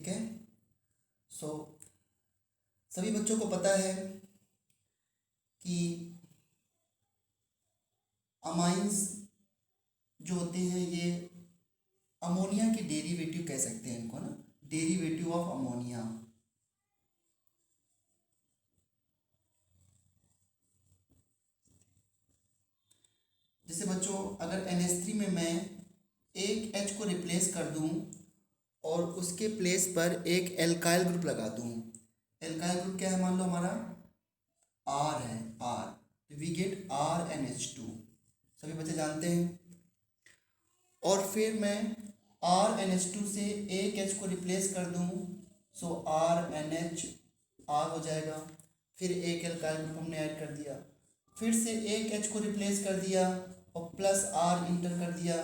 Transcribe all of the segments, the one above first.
ठीक है। सो सभी बच्चों को पता है कि अमाइंस जो होते हैं ये अमोनिया के डेरिवेटिव कह सकते हैं इनको ना, डेरिवेटिव ऑफ अमोनिया। जैसे बच्चों अगर NH3 में मैं एक H को रिप्लेस कर दूं और उसके प्लेस पर एक एल्काइल ग्रुप लगा दूं, एल्काइल ग्रुप क्या है मान लो हमारा R है, R, तो वी गेट RNH2, सभी बच्चे जानते हैं। और फिर मैं RNH2 से एक H को रिप्लेस कर दूं, सो RNH R हो जाएगा, फिर एक एल्काइल ग्रुप हमने ऐड कर दिया, फिर से एक H को रिप्लेस कर दिया और प्लस R इंटर कर दिया,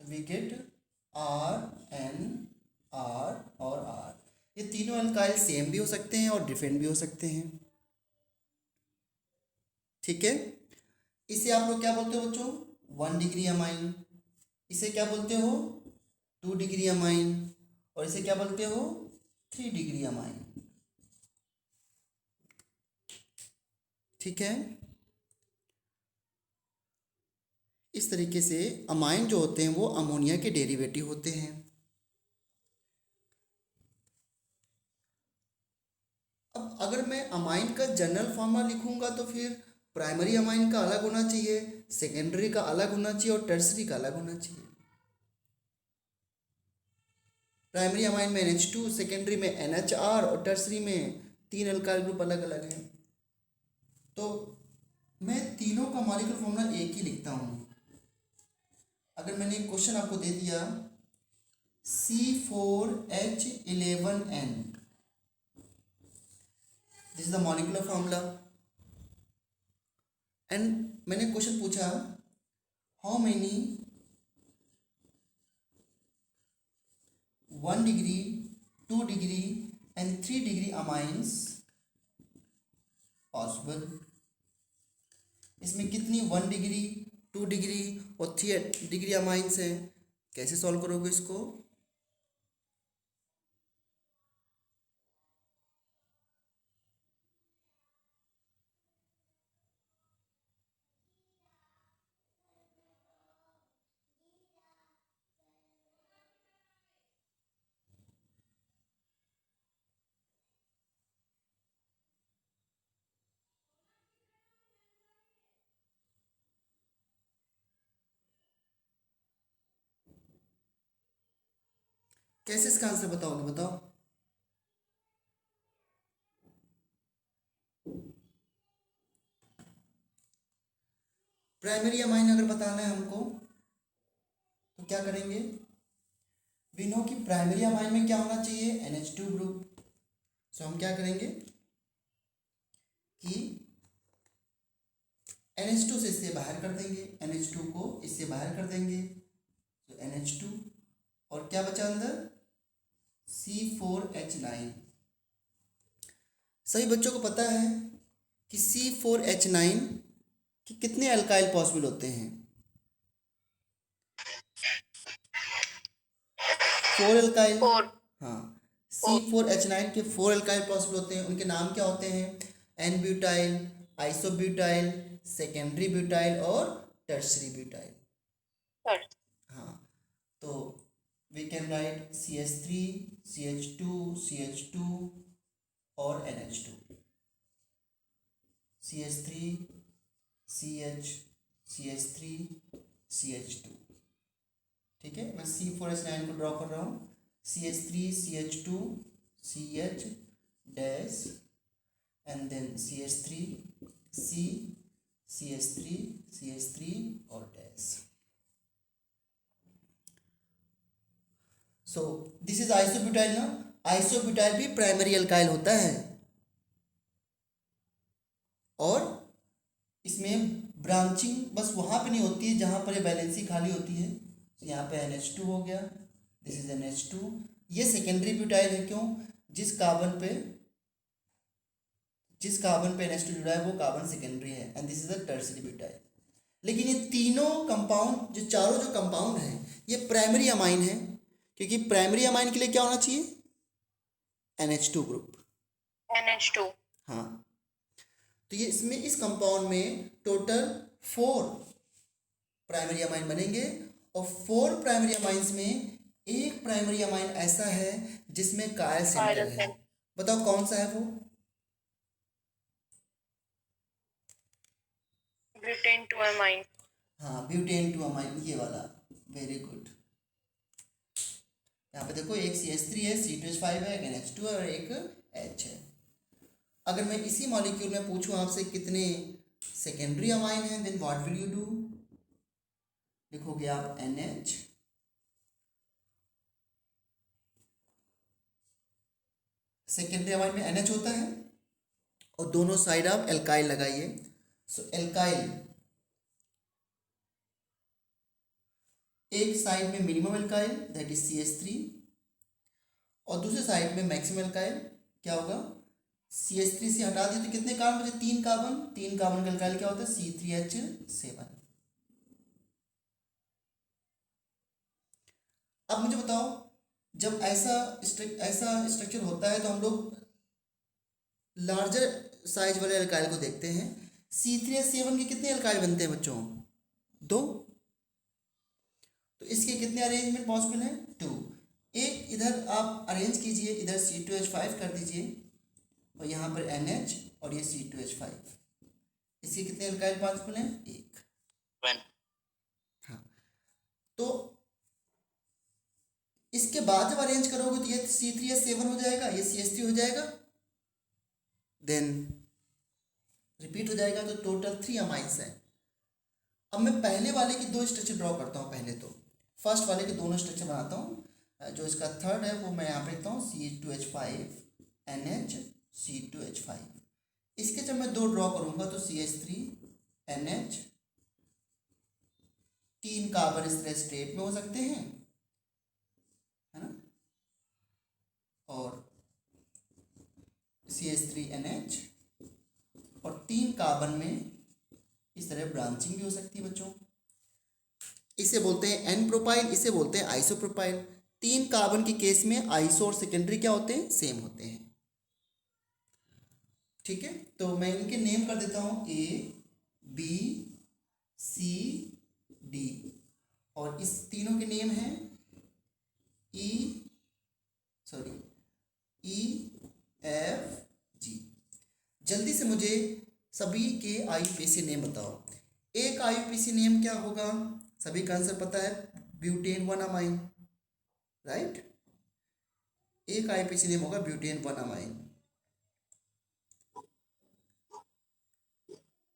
तो वी गेट RN R और R। ये तीनों एल्काइल सेम भी हो सकते हैं और डिफरेंट भी हो सकते हैं, ठीक है। इसे आप लोग क्या बोलते हो बच्चों, 1 डिग्री अमाइन। इसे क्या बोलते हो, 2 डिग्री अमाइन। और इसे क्या बोलते हो, 3 डिग्री अमाइन, ठीक है। इस तरीके से अमाइन जो होते हैं वो अमोनिया के डेरिवेटिव होते हैं। अब अगर मैं अमाइन का जनरल फॉर्मूला लिखूंगा तो फिर प्राइमरी अमाइन का अलग होना चाहिए, सेकेंडरी का अलग होना चाहिए और टर्सरी का अलग होना चाहिए। प्राइमरी अमाइन में NH2, सेकेंडरी में NHR और टर्सरी में 3 अल्काइल ग्रुप अलग अलग हैं। तो मैं तीनों का मॉलिक्यूलर फॉर्मूला एक ही लिखता हूँ। अगर मैंने एक क्वेश्चन आपको दे दिया C4H11N, this is the molecular formula, and मैंने क्वेश्चन पूछा how many 1 degree 2 degree and 3 degree amines possible. इसमें कितनी 1 डिग्री 2 डिग्री और 3 डिग्री अमाइंस हैं, कैसे सॉल्व करोगे इसको। कैसे इसका आंसर बताओगे, बताओ। प्राइमरी अमाइन अगर बताना है हमको तो क्या करेंगे, वी नो कि प्राइमरी अमाइन में क्या होना चाहिए, NH2 ग्रुप। सो हम क्या करेंगे कि NH2 से इससे बाहर कर देंगे, NH2 को इससे बाहर कर देंगे, तो NH2 और क्या बचा अंदर, C4H9। सभी बच्चों को पता है कि C4H9 कि कितने अल्काइल पॉसिबल होते हैं, 4 अल्काइल। हाँ, C4H9 के 4 अल्काइल पॉसिबल होते हैं। उनके नाम क्या होते हैं, n butyl, isobutyl, secondary butyl और टर्सरी ब्यूटाइल। हाँ, तो we can write CH3 CH2 CH2 और NH2, CH3 CH CH3 CH2, ठीक है। मैं C4H9 को ड्रॉ कर रहा हूँ, CH3 CH2 CH dash and then CH3 C CH3 CH3 और dash. So this is isobutyl ना, आइसोब्यूटाइल भी प्राइमरी अल्काइल होता है और इसमें ब्रांचिंग बस वहाँ पे नहीं होती है जहाँ पर ये वैलेंसी खाली होती है। तो यहाँ पे NH2 हो गया, दिस इज NH2। ये सेकेंडरी ब्यूटाइल है, क्यों, जिस कार्बन पे NH2 जुड़ा है वो कार्बन सेकेंडरी है, and this is a tertiary butyl. लेकिन ये तीनों कंपाउंड जो चारों जो कंपाउंड हैं ये प्राइमरी अमाइन है, क्योंकि प्राइमरी अमाइन के लिए क्या होना चाहिए, NH2 ग्रुप। NH2। हाँ, तो ये इसमें इस कंपाउंड में टोटल 4 प्राइमरी अमाइन बनेंगे और 4 प्राइमरी अमाइंस में एक प्राइमरी अमाइन ऐसा है जिसमें कायल सेंटर है। बताओ कौन सा है वो? Butane 2 amine. हाँ, ब्यूटेन 2 अमाइन, ये वाला। Very good. यहाँ पे देखो एक CH3 है, C2H5 है, एक NH2 है और एक H है। अगर मैं इसी मॉलिक्यूल में पूछूं आपसे कितने सेकेंडरी अमाइन हैं, then what will you do? लिखोगे आप NH, सेकेंडरी अमाइन में NH होता है और दोनों साइड आप एल्काइल लगाइए। सो एल्काइल, एक साइड में minimum alkyl that is CH3 और दूसरे साइड में मैक्सिमम एल्काइल क्या होगा? CH3 से हटा दिए तो कितने कार्बन बचे? 3 कार्बन। 3 कार्बन का एल्काइल क्या होता है? C3H7। अब मुझे बताओ, जब ऐसा स्ट्रक्चर होता है तो हम लोग लार्जर साइज वाले एल्काइल को देखते हैं। C3H7 के कितने एल्काइल बनते हैं बच्चों? 2। तो इसके कितने अरेंजमेंट पॉसिबल हैं? 2। एक इधर आप अरेंज कीजिए, इधर C2H5 कर दीजिए और यहाँ पर NH और ये C2H5। इसके कितने एल्काइल पॉसिबल हैं? 1। 1। हाँ, तो इसके बाद जब अरेंज करोगे तो ये C3H7 हो जाएगा, ये CH3 हो जाएगा, देन रिपीट हो जाएगा, तो टोटल 3 अमाइंस हैं। अब मैं पहले वाले की 2 स्ट्रक्चर ड्रॉ करता हूँ। पहले तो फर्स्ट वाले के दोनों स्ट्रक्चर बनाता हूँ। जो इसका थर्ड है वो मैं यहाँ पे लिखता हूँ C2H5 NH C2H5। इसके जब मैं 2 ड्रॉ करूँगा तो CH3 NH, 3 कार्बन इस तरह स्ट्रेट में हो सकते हैं, है ना, और CH3 NH और 3 कार्बन में इस तरह ब्रांचिंग भी हो सकती है बच्चों। इसे बोलते हैं एन प्रोपाइल, इसे बोलते हैं आइसोप्रोपाइल। 3 कार्बन के केस में आइसो और सेकेंडरी क्या होते हैं? सेम होते हैं। ठीक है, तो मैं इनके नेम कर देता हूँ A B C D और इस तीनों के नेम हैं E F G। जल्दी से मुझे सभी के IUPAC नेम बताओ। एक IUPAC नेम क्या होगा? सभी का आंसर पता है, ब्यूटेन 1 अमाइन, राइट। एक IUPAC नेम होगा ब्यूटेन 1 अमाइन।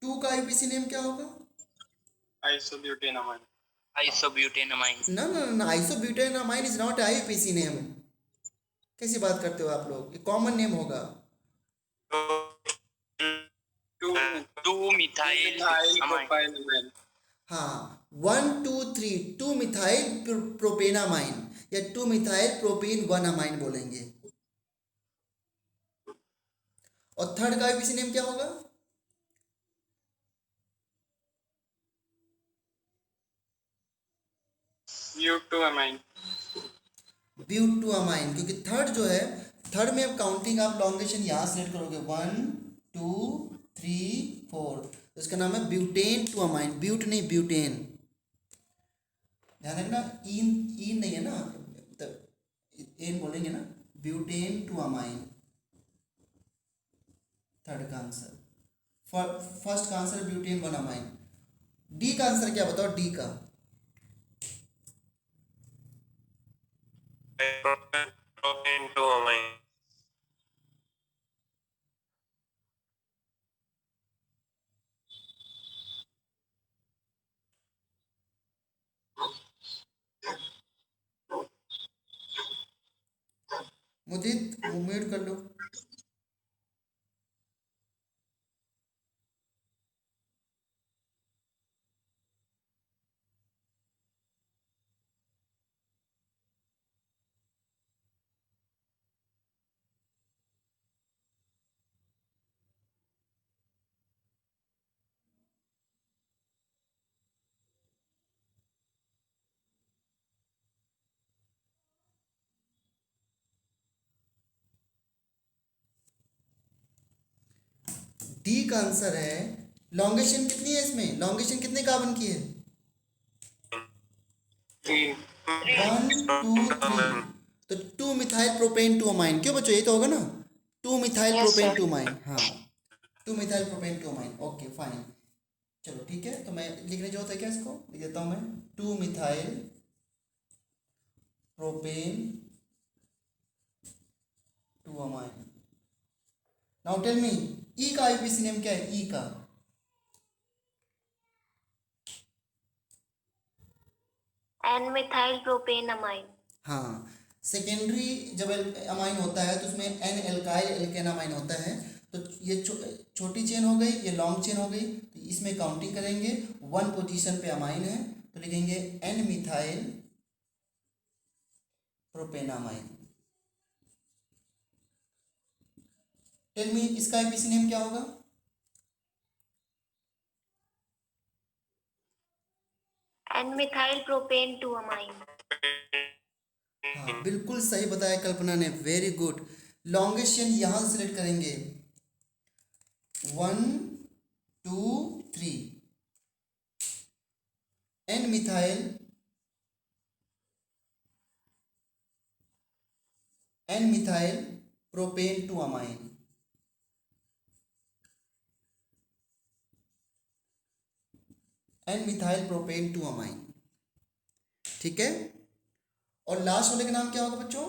2 का IUPAC नेम क्या होगा? आइसोब्यूटेनामाइन। आइसोब्यूटेनामाइन। ना ना ना, isobutane amine is not IUPAC name. कैसी बात करते हो आप लोग? ये कॉमन नेम होगा। Two methyl propyl. हाँ, 1 2 3 2 मिथाइल प्रोपेनामाइन या 2 मिथाइल प्रोपेन 1 अमाइन बोलेंगे। और थर्ड का IUPAC नेम क्या होगा? ब्यूटू अमाइन। ब्यूट 2 अमाइन, क्योंकि थर्ड जो है, थर्ड में अब काउंटिंग आप लॉन्गेशन यहाँ सेलेक्ट करोगे 1 2 3 4, तो इसका नाम है ब्यूटेन 2 अमाइन। ब्यूट नहीं, ब्यूटेन। ध्यान रखना, इन इन नहीं है ना, तो एन बोलेंगे ना। ब्यूटेन 2 अमाइन थर्ड का आंसर। फर्स्ट का आंसर ब्यूटेन 1 अमाइन। डी का आंसर क्या बताओ? डी का प्रोपेन 2 अमाइन। मुदित म्यूट कर लो। डी का आंसर है। लॉन्गेशन कितनी है इसमें? लॉन्गेशन कितने कार्बन की है? 1 2 3। तो 2 मिथाइल प्रोपेन 2 अमाइन। क्यों बच्चों, यही तो होगा ना, 2 मिथाइल प्रोपेन 2 अमाइन। हाँ, 2 methyl propane 2 amine. Okay fine, चलो ठीक है। तो मैं लिखने जो होता है क्या, इसको लिख देता हूँ मैं, 2 methyl propane 2 amine. Now tell me, E का आईपीसी नेम क्या है? ई का एन मिथाइल प्रोपेन अमाइन। हाँ, सेकेंडरी जब अमाइन होता है तो उसमें एन एल्काइल एल्केन अमाइन होता है। तो ये छोटी चेन हो गई, ये लॉन्ग चेन हो गई। तो इसमें काउंटिंग करेंगे, 1 पोजीशन पे अमाइन है तो लिखेंगे N methyl propanamine. Tell me, इसका आईपीसी नेम क्या होगा? N methyl propane 2 amine. हाँ, बिल्कुल सही बताया कल्पना ने, वेरी गुड। लॉन्गेस्ट चेन यहाँ से सिलेक्ट करेंगे, 1 2 3, N methyl propane 2 amine. N methyl propane 2 amine, ठीक है। और लास्ट वाले का नाम क्या होगा बच्चों?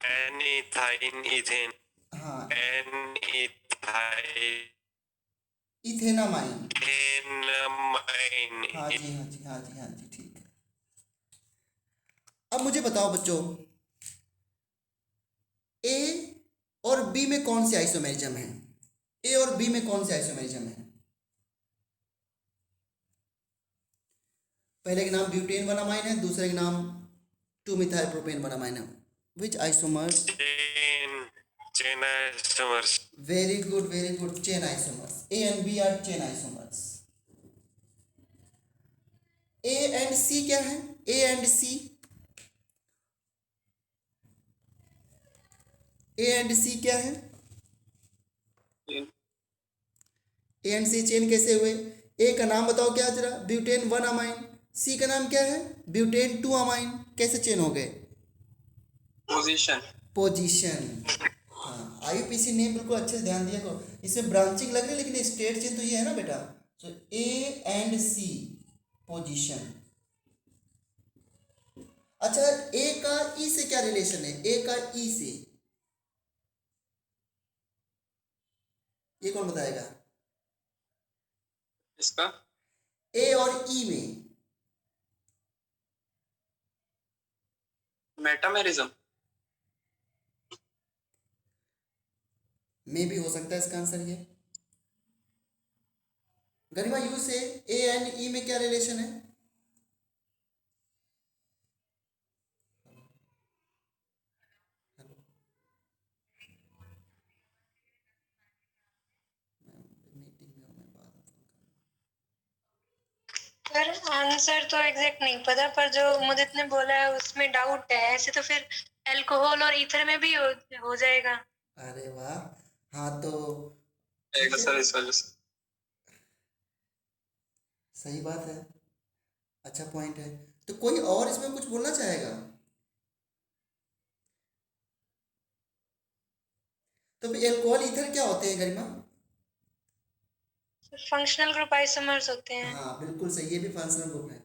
एनीथाइन इथेन। हाँ, एनीथाइन इथेनामाइन। एनामाइन। हाँ जी, हाँ जी, हाँ जी, हाँ जी, ठीक है। अब मुझे बताओ बच्चों, ए और बी में कौन से आइसोमेरिज्म है? ए और बी में कौन से आइसोमेरिज्म है? पहले का नाम ब्यूटेन 1 अमाइन है, दूसरे का नाम 2 मिथाइल प्रोपेन 1 अमाइन है। Which isomers? Chain isomers. Very good, very good, chain isomers. A and B are chain isomers. A and C क्या है? ए and C, A and C क्या है? ए एंड सी चेन कैसे हुए? ए का नाम बताओ क्या जरा? Butane 1 amine. सी का नाम क्या है? Butane 2 amine. कैसे चेन हो गए? पोजीशन। पोजीशन। हाँ, आईयूपीसी नेम बिल्कुल अच्छे से ध्यान दिया करो। इसमें ब्रांचिंग लग रही है लेकिन स्टेट चेन तो ये है ना बेटा। सो ए एंड सी पोजीशन। अच्छा, ए का ई से क्या रिलेशन है? ए का ई से ये कौन बताएगा? इसका ए और ई में मेटामेरिज्म। में भी हो सकता है इसका आंसर ये। गरिमा, यू से ए एंड ई में क्या रिलेशन है? सर आंसर तो एग्जैक्ट नहीं पता, पर जो मुदित ने बोला है उसमें डाउट है। ऐसे तो फिर अल्कोहल और ईथर में भी हो जाएगा। अरे वाह, हाँ तो सर इस वजह से सही बात है, अच्छा पॉइंट है। तो कोई और इसमें कुछ बोलना चाहेगा? तो अल्कोहल ईथर क्या होते हैं गरिमा? फंक्शनल ग्रुप आइसोमर्स होते हैं। हाँ बिल्कुल सही, ये भी फंक्शनल ग्रुप है।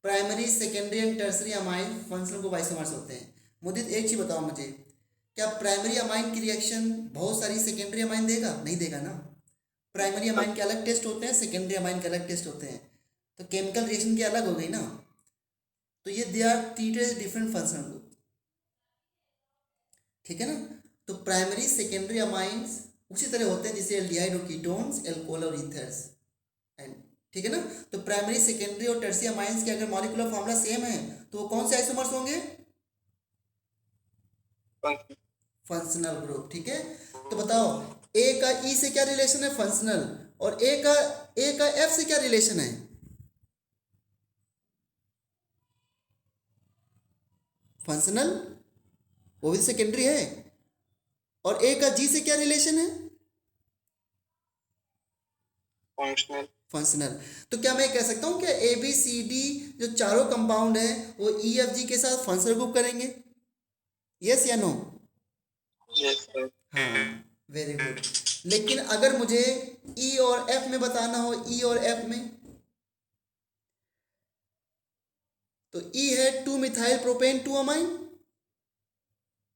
Primary secondary and tertiary amine functional group isomers होते हैं। मुझे एक चीज बताओ मुझे, क्या प्राइमरी अमाइन की रिएक्शन बहुत सारी सेकेंडरी अमाइन देगा? नहीं देगा ना। प्राइमरी अमाइन के अलग टेस्ट होते हैं, सेकेंडरी अमाइन के अलग टेस्ट होते हैं, तो केमिकल रिएक्शन की अलग हो गई ना। तो ये they are treated as different functional group, ठीक है ना। तो प्राइमरी सेकेंडरी अमाइंस उसी तरह होते हैं जैसे एल्डिहाइड और कीटोन्स, अल्कोहल और ईथर्स, एंड ठीक है ना। तो प्राइमरी सेकेंडरी और टर्शियरी अमाइंस के अगर मॉलिक्यूलर फार्मूला सेम है तो वो कौन से आइसोमर्स होंगे? फंक्शनल ग्रुप, ठीक है। तो बताओ, ए का ई से क्या रिलेशन है? फंक्शनल। और ए का एफ से क्या रिलेशन है? फंक्शनल, वो भी सेकेंडरी है। और ए का जी से क्या रिलेशन है? फंक्शनल। फंक्शनल। तो क्या मैं कह सकता हूँ क्या ए बी सी डी जो चारों कंपाउंड हैं वो ई एफ जी के साथ फंक्शनल ग्रुप करेंगे? यस या नो? Yes sir. हाँ, वेरी गुड। लेकिन अगर मुझे ई और एफ में बताना हो, ई और एफ में, तो ई है 2 मिथाइल प्रोपेन 2 अमाइन,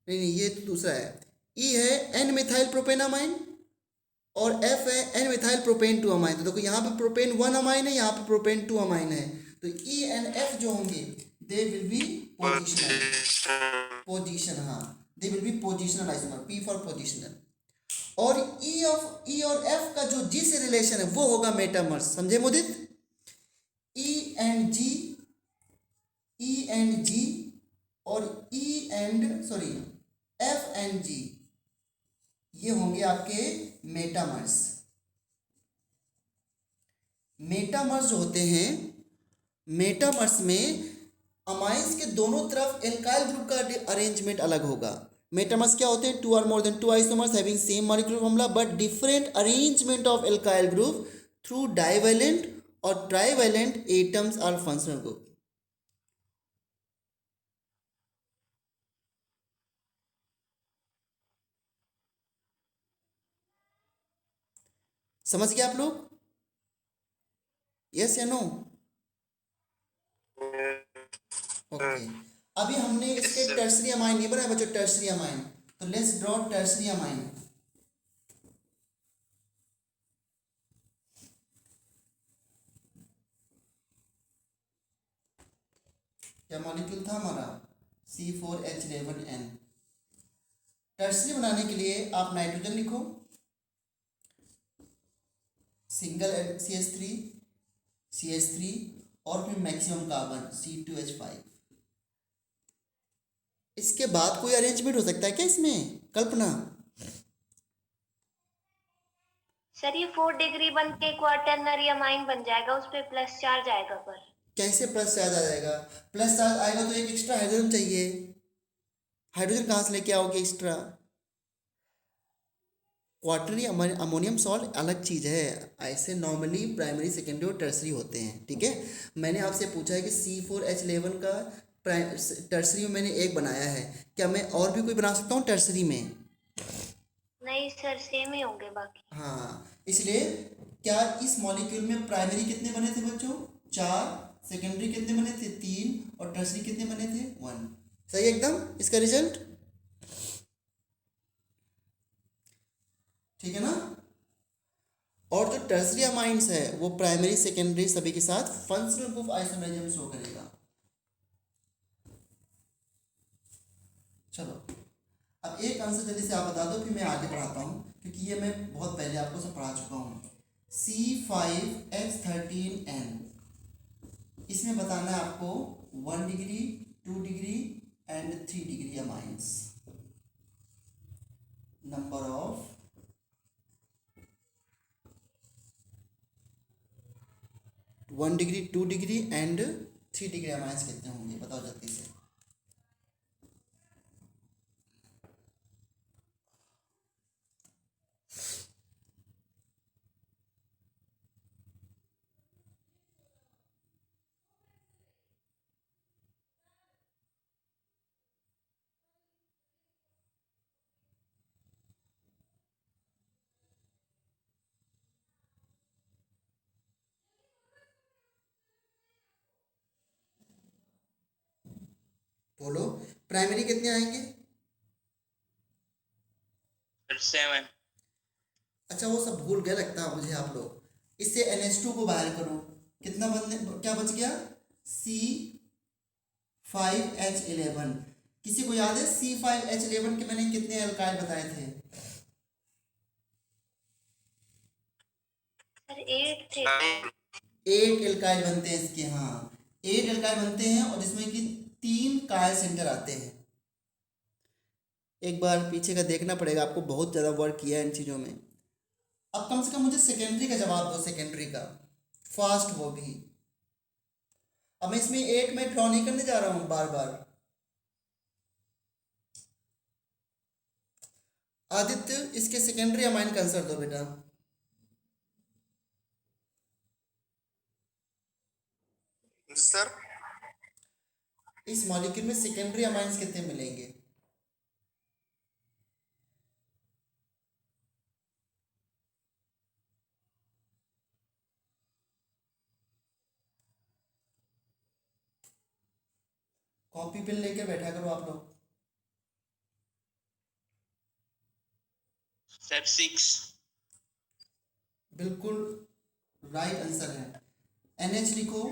नहीं नहीं ये तो दूसरा है। ई है एन मिथाइल प्रोपेनामाइन और एफ है एन मिथाइल प्रोपेन 2 अमाइन। तो देखो यहाँ पे प्रोपेन 1 अमाइन है, यहाँ पे प्रोपेन 2 अमाइन है। तो ई एंड एफ जो होंगे they will be positional. Position, हाँ, they will be positional isomer, P for positional. और ई और एफ का जो जी से रिलेशन है वो होगा मेटामर्स। समझे मुदित? ई एंड जी और एफ एंड जी ये होंगे आपके मेटामर्स। मेटामर्स जो होते हैं, मेटामर्स में अमाइंस के दोनों तरफ एल्काइल ग्रुप का अरेंजमेंट अलग होगा। मेटामर्स क्या होते हैं? 2 or more than 2 isomers having same molecular formula but different arrangement of alkyl group through divalent और trivalent atoms or functional group. समझ गए आप लोग? यस या नो? ओके। अभी हमने इसके टर्सरी अमाइन नहीं बनाया बच्चों, टर्सरी अमाइन। तो लेट्स ड्रॉ टर्सरी अमाइन। क्या मॉलिक्यूल था हमारा? C4H11N। टर्सरी बनाने के लिए आप नाइट्रोजन लिखो, सिंगल CH3 और फिर मैक्सिमम कार्बन C2H5। इसके बाद कोई अरेंजमेंट हो सकता है क्या इसमें? कल्पना। सर ये 4 डिग्री बन के क्वाटरनरी अमाइन बन जाएगा, उस पे प्लस चार्ज आएगा। पर कैसे प्लस चार्ज आ जाएगा? प्लस चार्ज आएगा तो एक एक्स्ट्रा हाइड्रोजन चाहिए। हाइड्रोजन कहाँ से लेके आओगे एक्स्ट्रा? क्वाटरनरी अमोनियम सॉल्ट अलग चीज़ है। ऐसे नॉर्मली प्राइमरी सेकेंडरी और टर्सरी होते हैं, ठीक है। मैंने आपसे पूछा है कि C4H11 का टर्सरी में मैंने एक बनाया है, क्या मैं और भी कोई बना सकता हूँ टर्सरी में? नहीं सर, सेम ही होंगे बाकी। हाँ, इसलिए क्या इस मॉलिक्यूल में प्राइमरी कितने बने थे बच्चों? 4, सेकेंडरी कितने बने थे? 3, और टर्सरी कितने बने थे? 1। सही एकदम इसका रिजल्ट, ठीक है ना। और जो टर्सरी अमाइंस है वो प्राइमरी सेकेंडरी सभी के साथ फंक्शनल ग्रुप आइसोमेरिज्म शो करेगा। चलो अब एक आंसर जल्दी से आप बता दो, फिर मैं आगे बढ़ाता हूँ, क्योंकि ये मैं बहुत पहले आपको सब पढ़ा चुका हूँ। C5H13N, इसमें बताना है आपको 1 degree, 2 degree and 3 degree amines. Number of 1 degree, 2 degree and 3 degree amines कितने होंगे? बताओ जल्दी से। बोलो, प्राइमरी कितने आएंगे? 7। अच्छा वो सब भूल गए लगता है मुझे आप लोग। इससे NH2 को बाहर करो, कितना बनने, क्या बच गया? C5H11। किसी को याद है C5H11 के मैंने कितने एल्काइल बताए थे? सर 8 थे। 8 एल्काइल बनते हैं इसके, हाँ 8 एल्काइल बनते हैं, और जिसमें कि 3 कायल सेंटर आते हैं। एक बार पीछे का देखना पड़ेगा आपको, बहुत ज़्यादा वर्क किया है इन चीज़ों में। अब कम से कम मुझे सेकेंडरी का जवाब दो, सेकेंडरी का फास्ट, वो भी। अब मैं इसमें 8 में ड्रॉ नहीं करने जा रहा हूँ बार बार। आदित्य इसके सेकेंडरी अमाइन का आंसर दो बेटा। सर इस मॉलिक्यूल में सेकेंडरी अमाइंस कितने मिलेंगे? कॉपी पेन लेके बैठा करो आप लोग। सर 6। बिल्कुल राइट आंसर है। NH लिखो,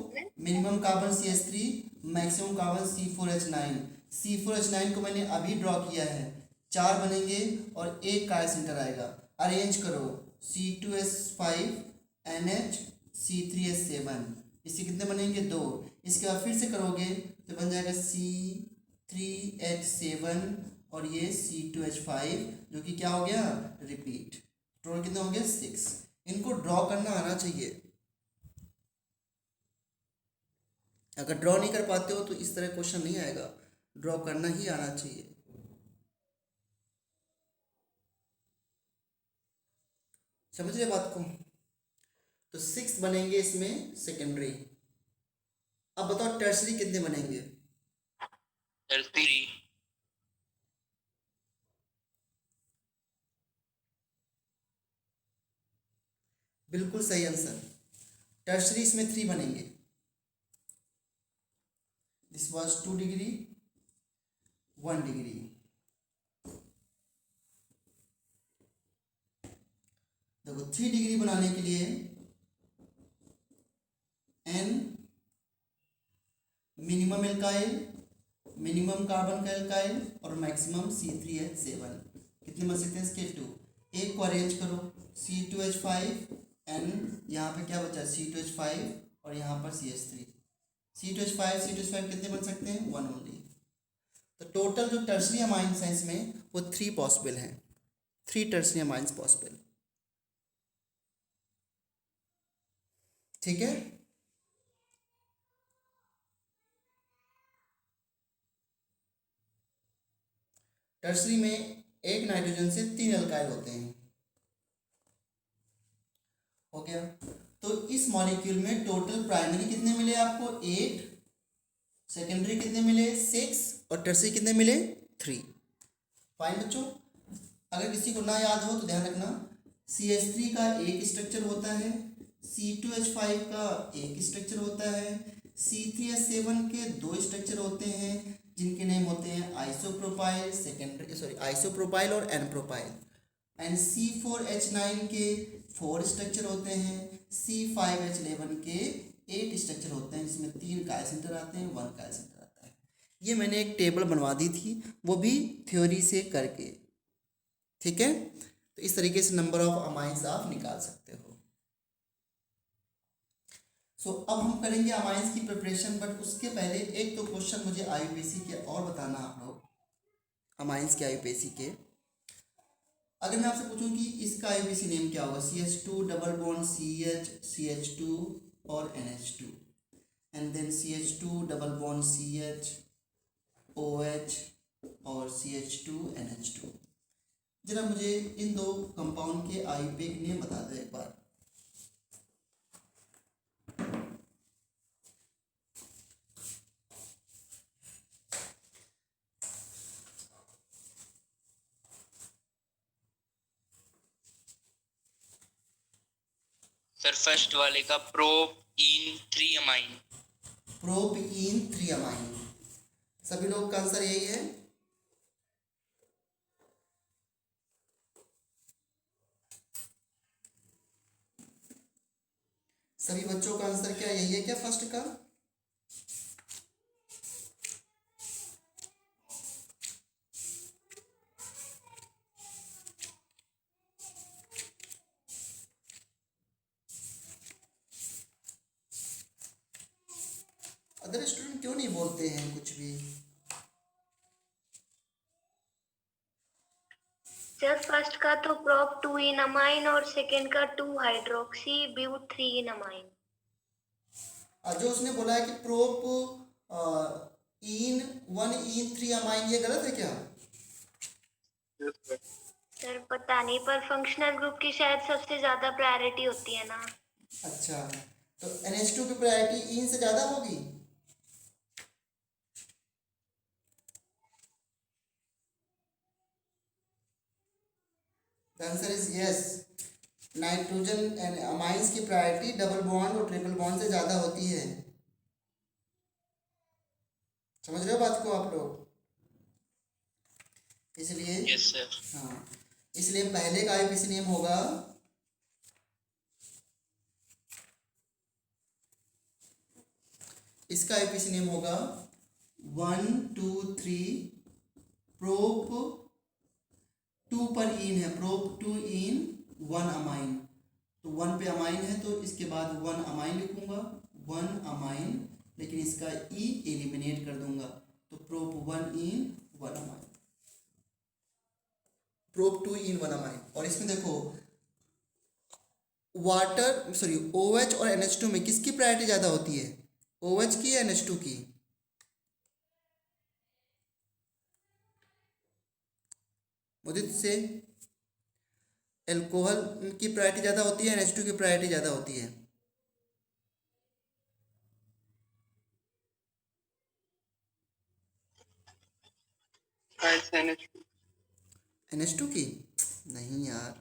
minimum carbon CH3, maximum carbon C4H9। C4H9 को मैंने अभी ड्रॉ किया है, 4 बनेंगे और एक कार्य सेंटर आएगा। अरेंज करो, C2H5 NH C3H7, इससे कितने बनेंगे? 2। इसके बाद फिर से करोगे तो बन जाएगा C3H7 और ये C2H5, जो कि क्या हो गया? रिपीट। टोटल कितने हो गए? 6। इनको ड्रॉ करना आना चाहिए। अगर ड्रॉ नहीं कर पाते हो तो इस तरह क्वेश्चन नहीं आएगा, ड्रॉ करना ही आना चाहिए। समझ रहे बात को? तो 6 बनेंगे इसमें सेकेंडरी। अब बताओ टर्सरी कितने बनेंगे? सर 3। बिल्कुल सही आंसर। टर्सरी इसमें 3 बनेंगे। This was 2 degree 1 degree. देखो 3 डिग्री बनाने के लिए N minimum alkyl, minimum carbon का एल्काइल और मैक्सिमम C3H7 कितने बन सकते हैं इसके? 2। एक को अरेंज करो, C2H5 N, यहाँ पे क्या बचा? C2H5 और यहाँ पर CH3। C2H5 कितने बन सकते हैं? 1 ओनली। तो टोटल जो टर्सरी अमाइंस हैं इसमें वो 3 पॉसिबल हैं। 3 टर्सरी अमाइंस पॉसिबल। ठीक है। टर्सरी में एक नाइट्रोजन से 3 अल्काइल होते हैं। हो गया। तो इस मॉलिक्यूल में टोटल प्राइमरी कितने मिले आपको? 8, सेकेंडरी कितने मिले? 6 और टर्सरी कितने मिले? 3। फाइन बच्चों, अगर किसी को ना याद हो तो ध्यान रखना, CH3 का एक स्ट्रक्चर होता है, C2H5 का एक स्ट्रक्चर होता है, C3H7 के 2 स्ट्रक्चर होते हैं जिनके नेम होते हैं आइसोप्रोपाइल, आइसोप्रोपाइल और एनप्रोपाइल। एंड C4H9 के 4 स्ट्रक्चर होते हैं, C5H11 के 8 स्ट्रक्चर होते हैं जिसमें 3 कार्य सेंटर आते हैं, 1 कार्य सेंटर आता है। ये मैंने एक टेबल बनवा दी थी, वो भी थ्योरी से करके। ठीक है। तो इस तरीके से नंबर ऑफ अमाइंस आप निकाल सकते हो। सो अब हम करेंगे अमाइंस की प्रिपरेशन, बट उसके पहले एक तो क्वेश्चन मुझे IUPAC के और बताना आप लोग, अमाइंस के IUPAC के। अगर मैं आपसे पूछूं कि इसका IUPAC नेम क्या होगा? CH2 double bond CH CH2 और NH2, and then CH2 double bond CH OH और CH2 NH2। जरा मुझे इन 2 कंपाउंड के IUPAC नेम बता दो एक बार। सर फर्स्ट वाले का प्रोपीन 3 अमाइन। Propene 3 amine. सभी लोग का आंसर यही है। सभी बच्चों का आंसर क्या यही है क्या फर्स्ट का? अदर स्टूडेंट क्यों नहीं बोलते हैं कुछ भी? सर फर्स्ट का तो प्रोप 2 इन अमाइन और सेकंड का 2 हाइड्रोक्सी ब्यूट 3 इन अमाइन। जो उसने बोला है कि प्रोप इन 1 इन 3 अमाइन, ये गलत है क्या? सर पता नहीं, पर फंक्शनल ग्रुप की शायद सबसे ज्यादा प्रायोरिटी होती है ना। अच्छा, तो NH2 की प्रायोरिटी इन से ज़्यादा होगी। The answer is yes. Nitrogen and amines की प्रायोरिटी डबल बॉन्ड और ट्रिपल बॉन्ड से ज़्यादा होती है। समझ रहे हो बात को आप लोग? इसलिए यस सर। हाँ, इसलिए पहले का आईपीसी नियम होगा इसका आईपीसी नियम होगा 1 2 3 प्रोप 2 पर इन है, प्रोप 2 इन 1 अमाइन। तो 1 पे अमाइन है तो इसके बाद 1 अमाइन लिखूंगा, 1 अमाइन, लेकिन इसका ई एलिमिनेट कर दूंगा। तो प्रोप 1 इन 1 अमाइन, प्रोप 2 इन 1 अमाइन। और इसमें देखो वाटर सॉरी OH और NH2 में किसकी प्रायोरिटी ज़्यादा होती है, OH की या NH2 की? मुझे से एल्कोहल की प्रायोरिटी ज़्यादा होती है, NH2 की प्रायोरिटी ज़्यादा होती है? NH2 की? नहीं यार,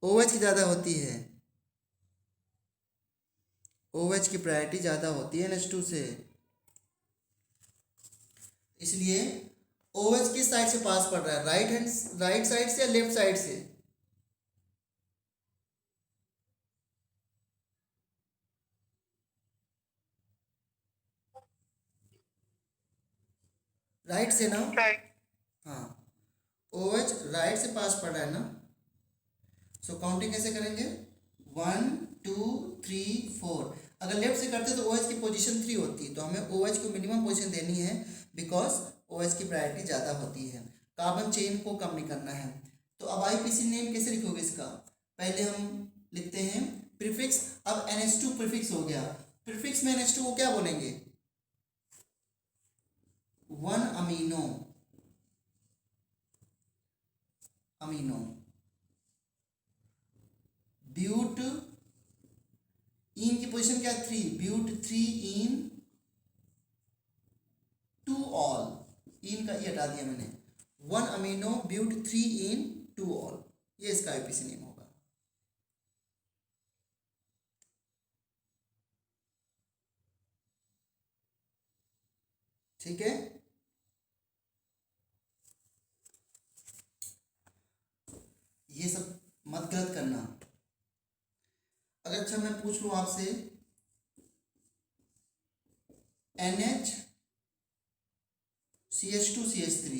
OH की ज़्यादा होती है। OH की प्रायोरिटी ज़्यादा होती है NH2 से। इसलिए OH किस साइड से पास पड़ रहा है, राइट साइड से या लेफ्ट साइड से? राइट से ना? हाँ, OH राइट से पास पड़ रहा है ना। सो काउंटिंग कैसे करेंगे, 1 2 3 4। अगर लेफ्ट से करते तो OH की पोजीशन 3 होती, तो हमें OH को मिनिमम पोजीशन देनी है बिकॉज OH की प्रायोरिटी ज़्यादा होती है। कार्बन चेन को कम नहीं करना है। तो अब आईपीसी नेम कैसे लिखोगे इसका, पहले हम लिखते हैं प्रीफिक्स। अब NH2 प्रीफिक्स हो गया, प्रीफिक्स में NH2 को क्या बोलेंगे, 1 अमीनो, ब्यूट इन की पोजीशन क्या, 3, ब्यूट 3 इन 2 ऑल, इन का ये हटा दिया मैंने, 1 अमीनो ब्यूट 3 इन 2 ऑल, ये इसका आईपीसी नेम होगा। ठीक है, ये सब मत गलत करना। अगर अच्छा मैं पूछ लूं आपसे NH CH2CH3,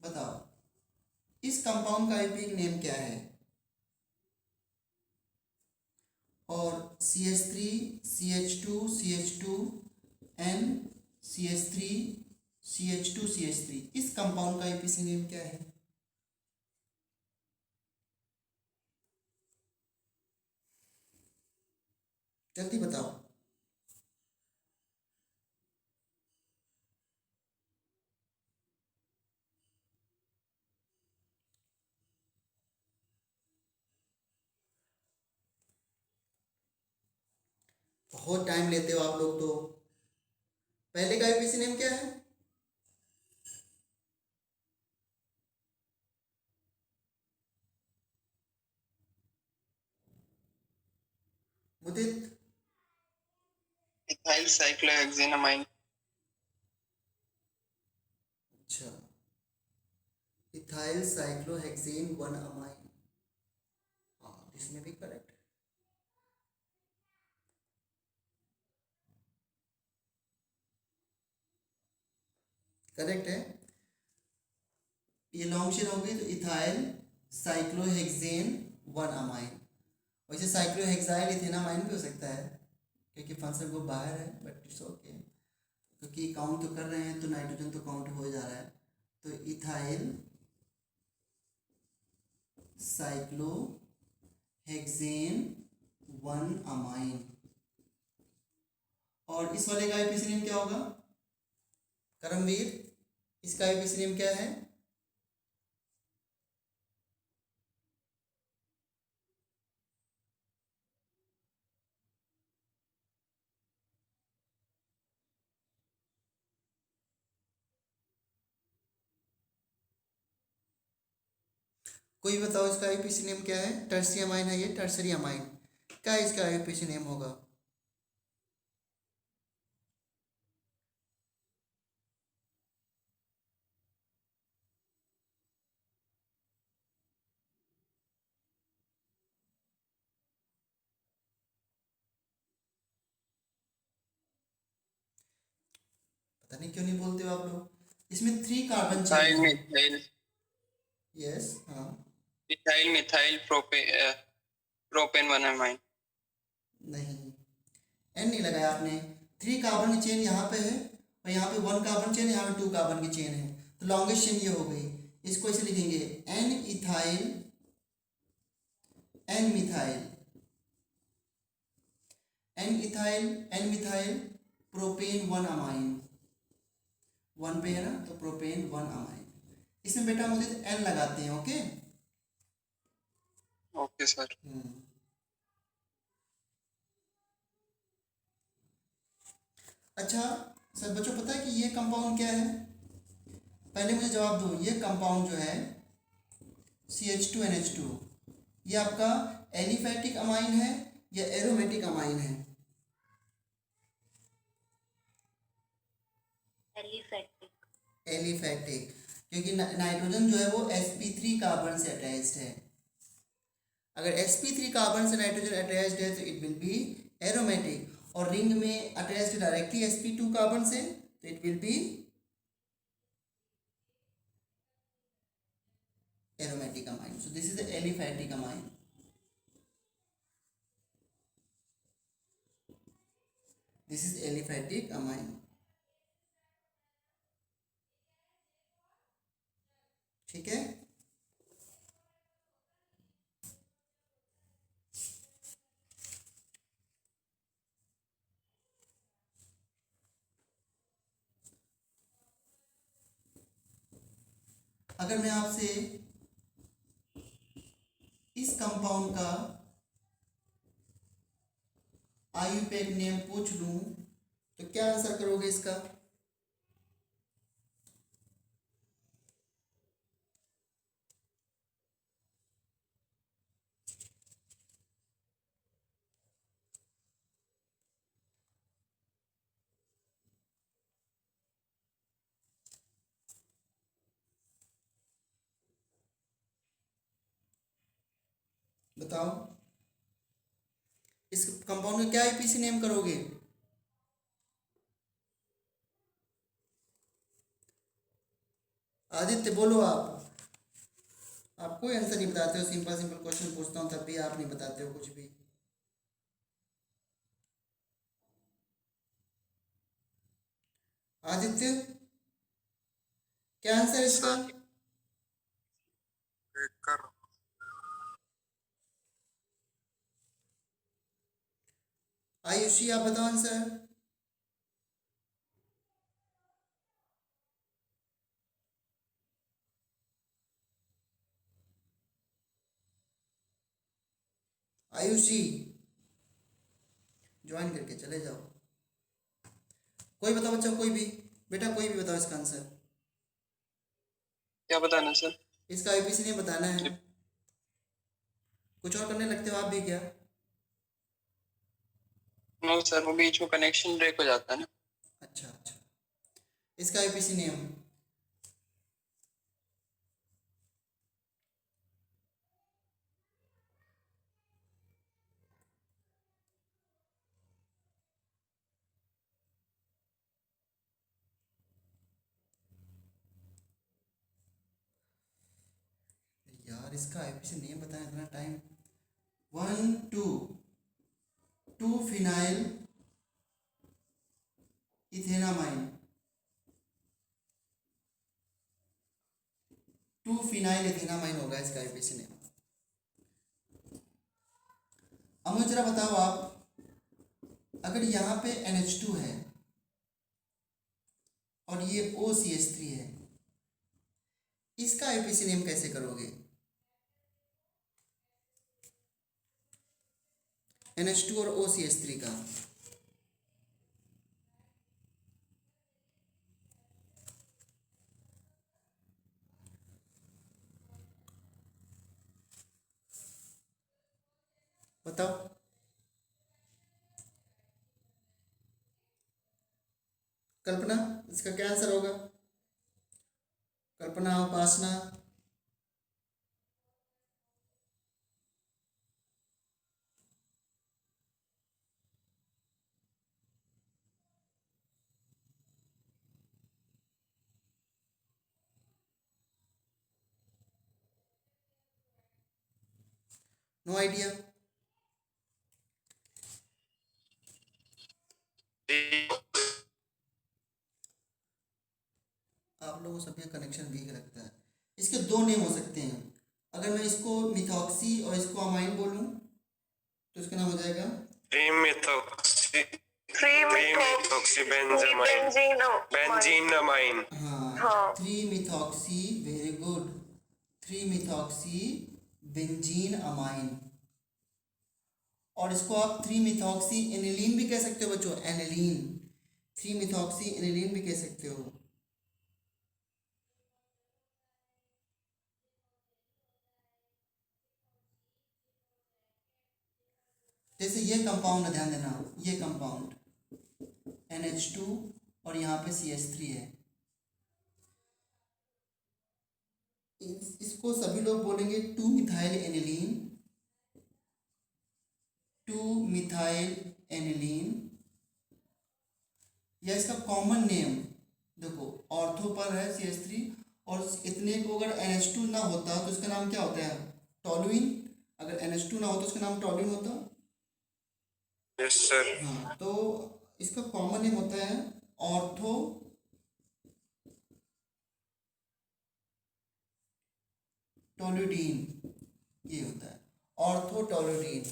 बताओ इस कंपाउंड का आईपी नेम क्या है, और CH3 CH2 CH2 N CH3 CH2 CH3 इस कंपाउंड का आईपीसी नेम क्या है? जल्दी बताओ। बहुत टाइम लेते हो आप लोग तो। पहले का आईपीसी नेम क्या है? मुदित? इथाइल साइक्लोहेक्सेनामाइन। अच्छा, इथाइल साइक्लोहेक्सेन 1 अमाइन, हाँ इसमें भी करेक्ट। करेक्ट है, ये लॉन्ग चेन होगी तो इथाइल साइक्लोहेक्सेन 1 अमाइन। वैसे साइक्लोहेक्साइल इथेनामाइन भी हो सकता है क्योंकि फंक्शनल ग्रुप बाहर है, बट इट्स ओके, क्योंकि काउंट तो कर रहे हैं तो नाइट्रोजन तो काउंट हो जा रहा है। तो इथाइल साइक्लोहेक्सेन 1 अमाइन। और इस वाले का आईपीसी नेम क्या होगा करमवीर, इसका आईपीसी नेम क्या है? कोई बताओ इसका आईयूपीएसी नेम क्या है? टर्सरी अमाइन है ये, टर्सरी अमाइन। क्या इसका आईयूपीएसी नेम होगा? पता नहीं क्यों नहीं बोलते हो आप लोग। इसमें 3 कार्बन मिथाइल चेन है। मिथाइल यस, हाँ। Methyl methyl propane 1 amine. नहीं, एन नहीं लगाया आपने। 3 कार्बन की चेन यहाँ पे है और यहाँ पे 1 कार्बन चेन, यहाँ पे 2 कार्बन की चेन है, तो लॉन्गेस्ट चेन ये हो गई। इसको ऐसे लिखेंगे N ethyl N methyl, N ethyl N methyl propane 1 amine. 1 पे है ना, तो प्रोपेन 1 अमाइन। इसमें बेटा मुझे एन लगाते हैं, ओके। Okay sir. अच्छा सर, बच्चों पता है कि ये कंपाउंड क्या है? पहले मुझे जवाब दो, ये कंपाउंड जो है CH2NH2, ये आपका एलिफैटिक अमाइन है या एरोमेटिक अमाइन है? एलिफैटिक। एलिफैटिक, क्योंकि नाइट्रोजन जो है वो sp3 कार्बन से अटैच्ड है। अगर sp3 कार्बन से नाइट्रोजन अटैच्ड है तो इट विल बी एरोमेटिक, और रिंग में अटैच्ड डायरेक्टली sp2 कार्बन से तो it will be aromatic amine. So this is the aliphatic amine. This is aliphatic amine. ठीक है। अगर मैं आपसे इस कंपाउंड का आईयूपैक नेम पूछ लूं तो क्या आंसर करोगे इसका? बताओ, इस कंपाउंड का क्या आईपीसी नेम करोगे? आदित्य बोलो आप कोई आंसर नहीं बताते हो। सिंपल सिंपल क्वेश्चन पूछता हूँ तब भी आप नहीं बताते हो कुछ भी। आदित्य, क्या आंसर है इसका? आयुषी, आप बताओ आंसर। आयुषी, ज्वाइन करके चले जाओ। कोई बताओ बच्चा, कोई भी बेटा, कोई भी बताओ इसका आंसर। क्या बताना सर? इसका आईपीसी नहीं बताना है। कुछ और करने लगते हो आप भी क्या? नो सर, वो बीच में कनेक्शन ब्रेक हो जाता है ना। अच्छा अच्छा, इसका आईपीसी नेम? यार इसका आईपीसी नेम बताया इतना time. 1 2 phenyl ethanamine, 2 phenyl ethanamine होगा इसका आईपीसी नेम। अब मुझे जरा बताओ आप, अगर यहाँ पे NH2 है और ये OCH3 है, इसका आईपीसी नेम कैसे करोगे? NH2 और OCH3 का। बताओ। कल्पना, इसका क्या आंसर होगा? कल्पना, उपासना। No idea. आप लोगों को सबका कनेक्शन वीक लगता है। इसके दो नेम हो सकते हैं। अगर मैं इसको मिथॉक्सी और इसको अमाइन बोलूं तो इसका नाम हो जाएगा बेंजीनमाइन। हाँ, 3-मिथॉक्सी, वेरी गुड, 3-मिथॉक्सी बेंजीन अमाइन। और इसको आप 3-मिथॉक्सी एनिलीन भी कह सकते हो बच्चों, एनिलीन, 3-मिथॉक्सी एनिलीन भी कह सकते हो। जैसे ये कंपाउंड है, ध्यान देना, ये कंपाउंड NH2 और यहाँ पे CH3 है। इसको सभी लोग बोलेंगे 2-मिथाइल एनिलीन, 2-मिथाइल एनिलीन, या इसका कॉमन नेम देखो, ऑर्थो पर है CH3 और इतने को अगर NH2 ना होता तो इसका नाम क्या होता है? टॉलुइन। अगर NH2 ना होता तो इसका नाम टॉलुइन होता। Yes sir. हाँ, तो इसका कॉमन नेम होता है ऑर्थो टोलुडीन, ये होता है ऑर्थोटोलुडीन।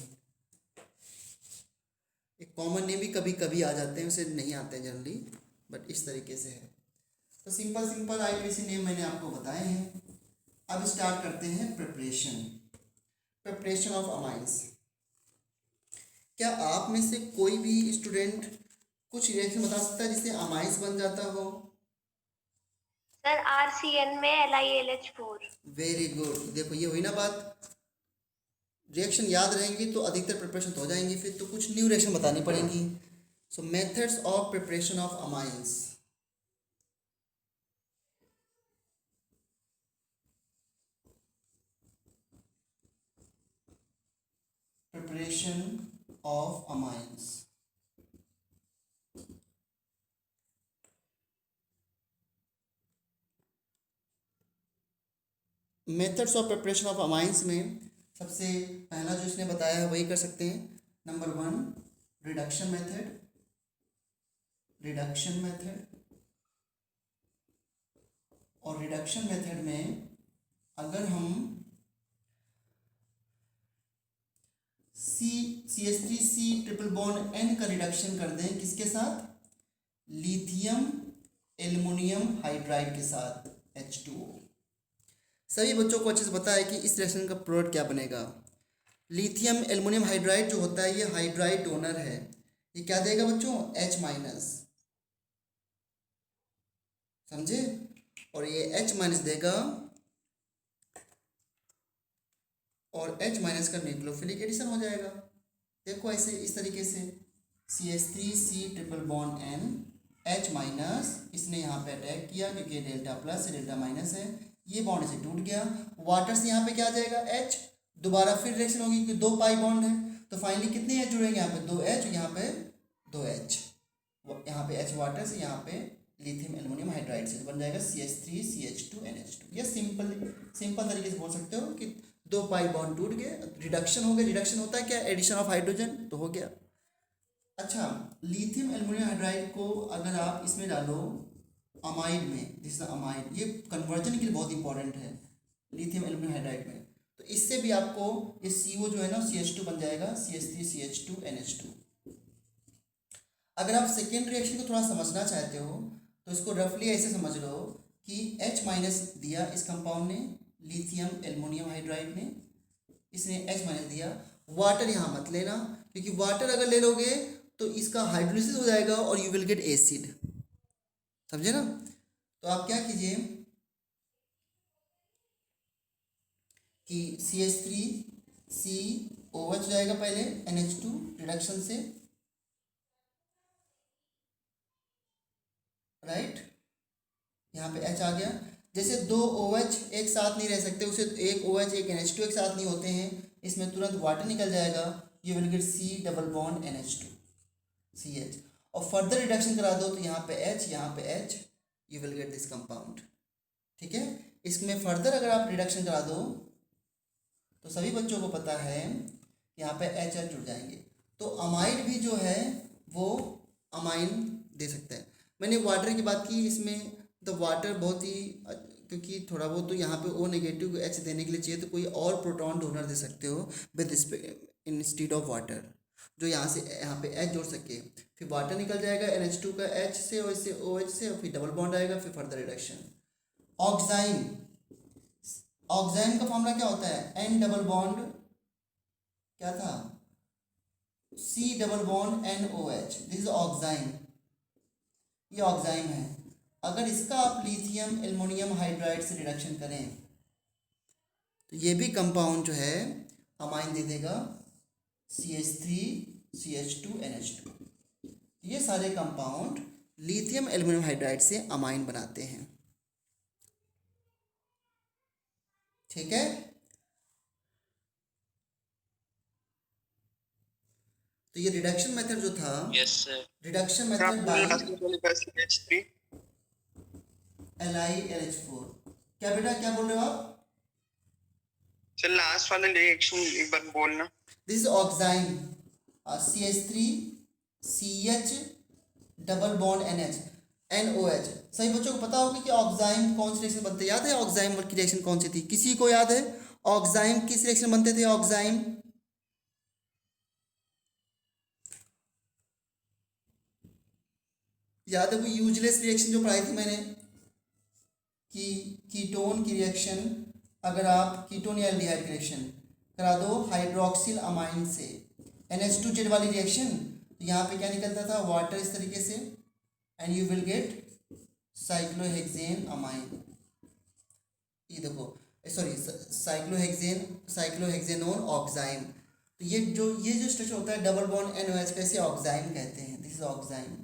एक कॉमन नेम भी कभी कभी आ जाते हैं, उसे नहीं आते हैं जनरली, बट इस तरीके से है। तो सिंपल सिंपल IUPAC नेम मैंने आपको बताए हैं। अब स्टार्ट करते हैं प्रिपरेशन ऑफ अमाइंस। क्या आप में से कोई भी स्टूडेंट कुछ रिएक्शन बता सकता है जिससे अमाइंस बन जाता हो? सर RCN में LiLH4। वेरी गुड, देखो ये हुई ना बात। रिएक्शन याद रहेंगी तो अधिकतर प्रिपरेशन तो हो जाएंगी, फिर तो कुछ न्यू रिएक्शन बतानी पड़ेंगी। सो methods of preparation of amines. Preparation of amines. Methods of preparation of amines में सबसे पहला जो इसने बताया है वही कर सकते हैं। Number 1 reduction method. और रिडक्शन मेथड में अगर हम CH3C ट्रिपल बॉन्ड N का रिडक्शन कर दें, किसके साथ? लिथियम एल्युमिनियम हाइड्राइड के साथ, H2O। सभी बच्चों को अच्छे से पता है कि इस रिएक्शन का प्रोडक्ट क्या बनेगा। लिथियम एल्युमिनियम हाइड्राइड जो होता है ये हाइड्राइड डोनर है, ये क्या देगा बच्चों? H-, समझे? और ये H- देगा और H- का न्यूक्लियोफिलिक एडिशन हो जाएगा। देखो ऐसे इस तरीके से CH3C triple bond N H-, इसने यहाँ पे अटैक किया क्योंकि डेल्टा प्लस से डेल्टा माइनस है, ये बॉन्ड से टूट गया। वाटर से यहाँ पे क्या आ जाएगा? H, दोबारा फिर रिएक्शन होगी क्योंकि 2 पाई बॉन्ड है, तो फाइनली कितने H जुड़ेंगे? यहाँ पे 2H, यहाँ पे 2H, यहाँ पे H वाटर से, यहाँ पे लिथियम एल्युमिनियम हाइड्राइड से, तो बन जाएगा CH3CH2NH2। ये सिंपल तरीके से बोल सकते हो कि 2 पाई बॉन्ड टूट गए, रिडक्शन हो गया। रिडक्शन होता है क्या? एडिशन ऑफ हाइड्रोजन, तो हो गया। अच्छा, लिथियम एल्युमिनियम हाइड्राइड को अगर आप इसमें डालो अमाइड में, दिस अमाइड, ये कन्वर्जन के लिए बहुत इंपॉर्टेंट है लिथियम एल्युमिनियम हाइड्राइड में, तो इससे भी आपको ये CO जो है ना CH2 बन जाएगा, CH3CH2NH2। अगर आप सेकेंड रिएक्शन को थोड़ा समझना चाहते हो तो इसको रफली ऐसे समझ लो कि H- दिया इस कंपाउंड ने, लिथियम एल्युमिनियम हाइड्राइड ने, इसने H- दिया। वाटर यहाँ मत लेना क्योंकि वाटर अगर ले लोगे तो इसका हाइड्रोलिसिस हो जाएगा और यू विल गेट एसिड, समझे ना? तो आप क्या कीजिए कि CH3C OH हो जाएगा पहले NH2 रिडक्शन से, राइट, यहाँ पे H आ गया। जैसे दो OH एक साथ नहीं रह सकते, उसे एक OH एक NH2 एक साथ नहीं होते हैं, इसमें तुरंत वाटर निकल जाएगा, you will get C double bond NH2 CH। और फर्दर रिडक्शन करा दो तो यहाँ पे H, यहाँ पे H, you will get this compound. ठीक है, इसमें फर्दर अगर आप रिडक्शन करा दो तो सभी बच्चों को पता है यहाँ पे HH जुड़ जाएंगे, तो अमाइड भी जो है वो अमाइन दे सकता है। मैंने वाटर की बात की, इसमें तो वाटर बहुत ही, क्योंकि थोड़ा बहुत तो यहाँ पे O नेगेटिव H देने के लिए चाहिए, तो कोई और प्रोटॉन डोनर दे सकते हो विद इंस्टीड ऑफ वाटर, जो यहाँ से यहाँ पे H जोड़ सके, फिर वाटर निकल जाएगा NH2 का H से और इससे OH से, और फिर डबल बॉन्ड आएगा, फिर फर्दर रिडक्शन। ऑक्साइन, ऑक्साइन का फॉर्मूला क्या होता है? N डबल बॉन्ड क्या था? C double bond NOH, this is oxime, ये ऑक्साइन है। अगर इसका आप लिथियम एल्युमिनियम हाइड्राइड से रिडक्शन करें तो ये भी कंपाउंड जो है अमाइन दे देगा, CH3 CH2 NH2। ये सारे कंपाउंड लिथियम एल्युमिनियम हाइड्राइड से अमाइन बनाते हैं। ठीक है, तो ये रिडक्शन मेथड जो था, yes sir. Reduction method by LiLH4। क्या बेटा, क्या बोल रहे हो आप? सर लास्ट वाला रिएक्शन एक बार बोलना। This is oxime, CH3 CH double bond NH NOH। सही बच्चों को पता होगा कि ऑक्साइन कौन सी रिएक्शन बनते हैं, याद है ऑक्साइन की रिएक्शन कौन सी थी? किसी को याद है ऑक्साइन किस रिएक्शन बनते थे? ऑक्साइन याद है वो यूजलेस रिएक्शन जो पढ़ाई थी मैंने, कि कीटोन की रिएक्शन, अगर आप कीटोन या एल्डिहाइड की रिएक्शन करा दो हाइड्रोक्सिल अमाइन से, NH2Z वाली रिएक्शन, तो यहाँ पे क्या निकलता था? वाटर इस तरीके से, and you will get cyclohexane amine. ये देखो, सॉरी, साइक्लोहेक्सेनोन ऑक्साइन। तो ये जो स्ट्रक्चर होता है डबल बॉन्ड NOH का, इसे ऑक्साइन कहते हैं, दिस इज ऑक्साइन।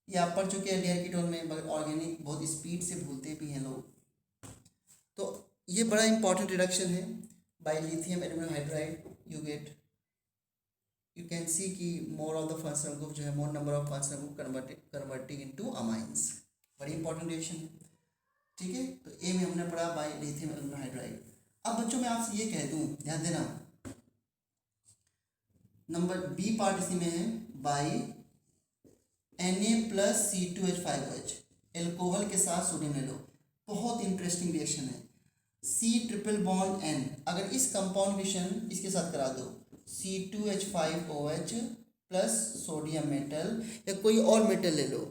ये आप पढ़ चुके हैं एल्डिहाइड कीटोन में, मगर ऑर्गेनिक बहुत स्पीड से भूलते भी हैं लोग। तो ये बड़ा इंपॉर्टेंट रिडक्शन है by lithium aluminium hydride. You can see कि more of the functional group जो है, more number of functional group converting into amines, बड़ी इंपॉर्टेंट रिएक्शन है। ठीक है, तो ए में हमने पढ़ा बाय लिथियम एल्युमिनियम हाइड्राइड। अब बच्चों मैं आपसे ये कह दूं, ध्यान देना, नंबर बी पार्ट इसी में है, बाय Na+C2H5OH, एल्कोहल के साथ सोडियम ले लो, बहुत इंटरेस्टिंग रिएक्शन है। C ट्रिपल बॉन्ड N, अगर इस कंपाउंड रिएक्शन इसके साथ करा दो, C2H5OH प्लस सोडियम मेटल या कोई और मेटल ले लो,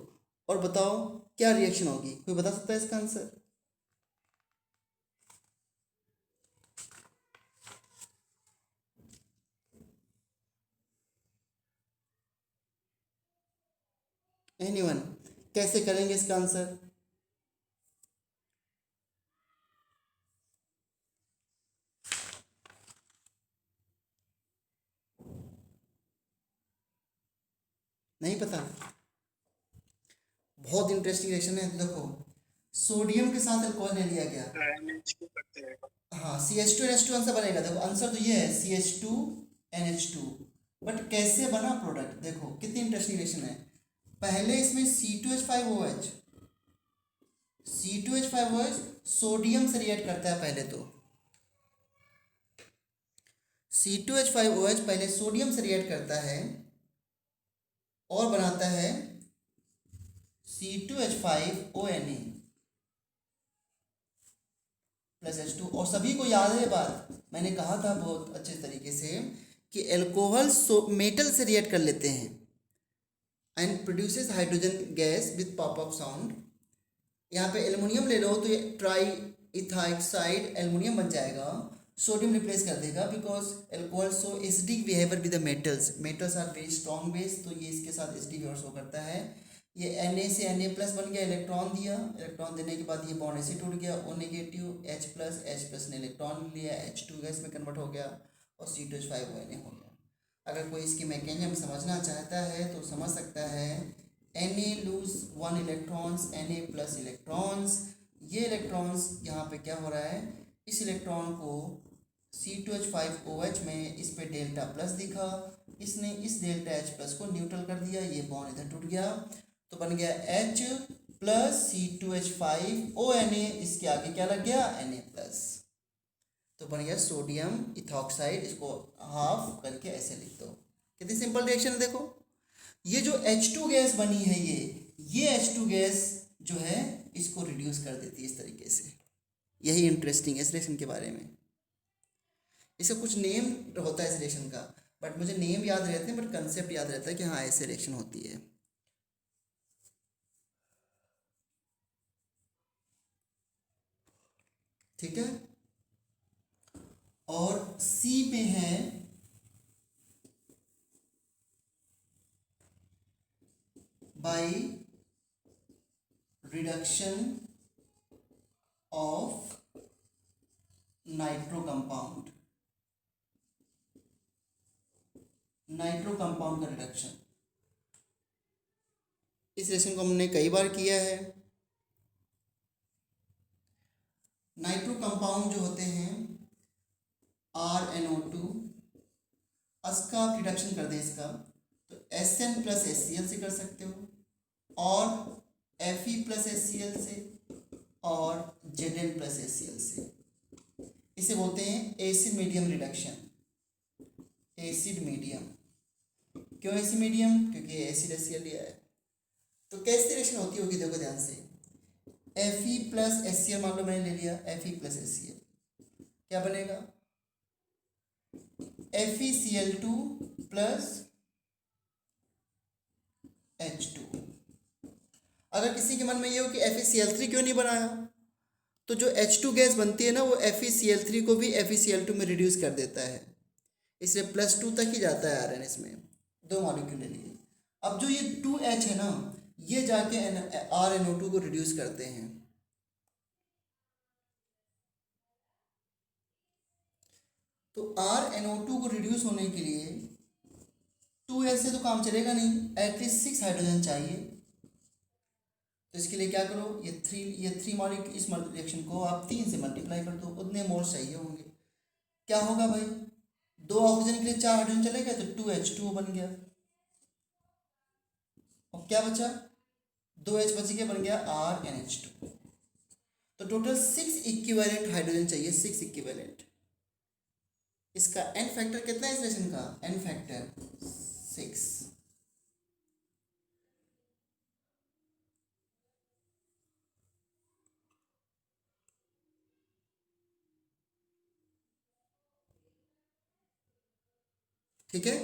और बताओ क्या रिएक्शन होगी? कोई बता सकता है इसका आंसर? एनीवन? कैसे करेंगे इसका आंसर? नहीं पता? बहुत इंटरेस्टिंग रिएक्शन है। देखो, सोडियम के साथ अल्कोहल ले लिया गया, हाँ, CH2NH2 आंसर बनेगा। देखो आंसर तो ये है CH2NH2, बट कैसे बना प्रोडक्ट? देखो कितनी इंटरेस्टिंग रिएक्शन है। पहले इसमें C2H5OH सोडियम से रिएक्ट करता है, पहले तो C2H5OH पहले सोडियम से रिएक्ट करता है और बनाता है C2H5ONa प्लस H2। और सभी को याद है बात, मैंने कहा था बहुत अच्छे तरीके से कि एल्कोहल मेटल से रिएक्ट कर लेते हैं and produces hydrogen gas with pop up sound. यहाँ पे एल्युमिनियम ले लो तो ये ट्राई इथाइक्साइड एल्युमिनियम बन जाएगा, सोडियम रिप्लेस कर देगा, because alcohol so acidic behaviour with the metals are very strong base, तो ये इसके साथ एसिडिक बिहेवियर शो करता है। ये Na से Na प्लस बन गया, इलेक्ट्रॉन दिया, इलेक्ट्रॉन देने के बाद ये बॉन्ड ऐसे टूट गया, O नेगेटिव H प्लस ने इलेक्ट्रॉन लिया, H2 गैस में कन्वर्ट हो गया, और C2H5ONA हो गया। अगर कोई इसकी मैकेनिज्म समझना चाहता है तो समझ सकता है, Na lose 1 electrons, Na plus electrons, ये इलेक्ट्रॉन्स यहाँ पे क्या हो रहा है, इस इलेक्ट्रॉन को C2H5OH में इस पे डेल्टा प्लस दिखा, इसने इस डेल्टा H प्लस को न्यूट्रल कर दिया, ये बॉन्ड इधर टूट गया तो बन गया H प्लस C2H5ONA, इसके आगे क्या लग गया Na प्लस, तो बन गया सोडियम इथॉक्साइड। इसको हाफ करके ऐसे लिख दो। कितनी सिंपल रिएक्शन है देखो। ये जो H2 गैस बनी है, ये H2 गैस जो है इसको रिड्यूस कर देती है इस तरीके से। यही इंटरेस्टिंग है इस रिएक्शन के बारे में। इसका कुछ नेम होता है इस रिएक्शन का, बट मुझे नेम याद रहते हैं, बट कंसेप्ट याद रहता है कि हाँ ऐसे रिएक्शन होती है। ठीक है। और C पे है by reduction of nitro compound, nitro compound का रिडक्शन। इस रिएक्शन को हमने कई बार किया है। नाइट्रो कंपाउंड जो होते हैं RNO2, इसका आप रिडक्शन कर दें इसका तो SN प्लस HCl से कर सकते हो, और Fe प्लस HCl से, और Zn प्लस HCl से। इसे बोलते हैं acid medium reduction. Acid medium क्यों एसिड मीडियम? क्योंकि एसिड HCl लिया है। तो कैसी रिएक्शन होती होगी देखो ध्यान से। Fe प्लस HCl मान लो मैंने ले लिया, Fe प्लस HCl, क्या बनेगा? FeCl2 plus H2। अगर किसी के मन में ये हो कि FeCl3 क्यों नहीं बनाया, तो जो H2 गैस बनती है ना, वो FeCl3 को भी FeCl2 में रिड्यूस कर देता है, इसलिए +2 तक ही जाता है आयरन इसमें, 2 मॉलिक्यूल ले लिए। अब जो ये 2H है ना, ये जाके RNO2 को रिड्यूस करते हैं। तो RNO2 को रिड्यूस होने के लिए 2H से तो काम चलेगा नहीं, एटलीस्ट 6 हाइड्रोजन चाहिए। तो इसके लिए क्या करो, ये 3 मॉलिक्यूल, इस रिएक्शन को आप 3 से मल्टीप्लाई कर दो, उतने मोल्स चाहिए होंगे। क्या होगा भाई, 2 ऑक्सीजन के लिए 4 हाइड्रोजन चले गए तो 2H2O बन गया, और क्या बचा, 2H बच गया, बन गया RNH2। तो टोटल 6 इक्विवेलेंट हाइड्रोजन चाहिए, 6 इक्विवेलेंट। इसका एन फैक्टर कितना है इस रिएक्शन का? N factor 6। ठीक है।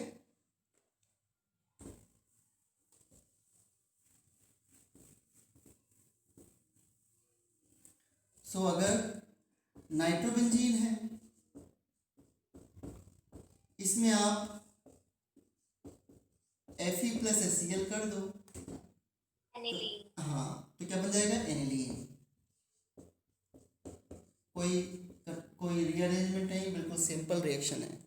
सो अगर नाइट्रोबेंजीन है, इसमें आप Fe प्लस HCl कर दो, हाँ तो क्या बन जाएगा, एनिलीन। कोई रीअरेंजमेंट नहीं, बिल्कुल सिंपल रिएक्शन है।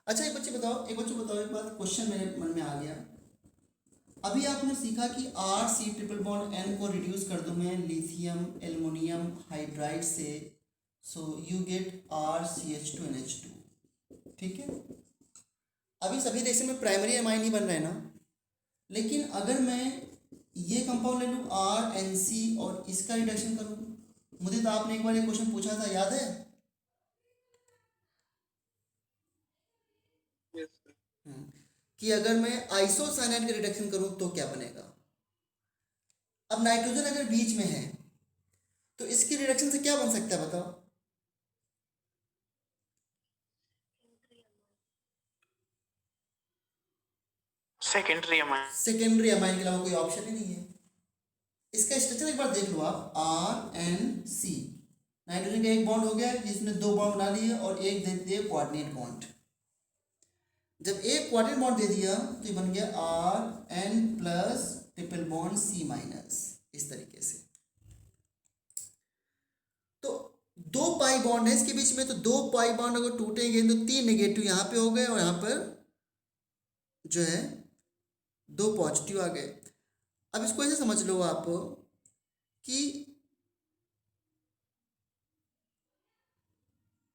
अच्छा एक बच्चे बताओ एक बात, क्वेश्चन मेरे मन में आ गया। अभी आपने सीखा कि RC ट्रिपल बॉन्ड N को रिड्यूस कर दूं मैं लिथियम एल्युमिनियम हाइड्राइड से, सो यू गेट RCH2NH2। ठीक है। अभी सभी रिएक्शन में प्राइमरी एमाइन ही बन रहे हैं ना, लेकिन अगर मैं ये कंपाउंड ले लूँ RNC और इसका रिडक्शन करूँ, मुझे तो आपने एक बार ये क्वेश्चन पूछा था, याद है? कि अगर मैं आइसोसाइनाइड का रिडक्शन करूं तो क्या बनेगा। अब नाइट्रोजन अगर बीच में है तो इसकी रिडक्शन से क्या बन सकता है बताओ? Secondary amine. सेकेंडरी अमाइन के अलावा कोई ऑप्शन ही नहीं है। इसका स्ट्रक्चर एक बार देख लो आप, RNC, नाइट्रोजन का एक बॉन्ड हो गया जिसने 2 बॉन्ड बना लिए और एक दे दिए कोऑर्डिनेट बॉन्ड। जब एक क्वाड्रेट बॉन्ड दे दिया तो ये बन गया RN plus triple bond C minus, इस तरीके से। तो दो पाई बॉन्ड है इसके बीच में, तो दो पाई बॉन्ड अगर टूटेंगे तो 3 नेगेटिव यहाँ पे हो गए और यहाँ पर जो है 2 पॉजिटिव आ गए। अब इसको ऐसे समझ लो आप कि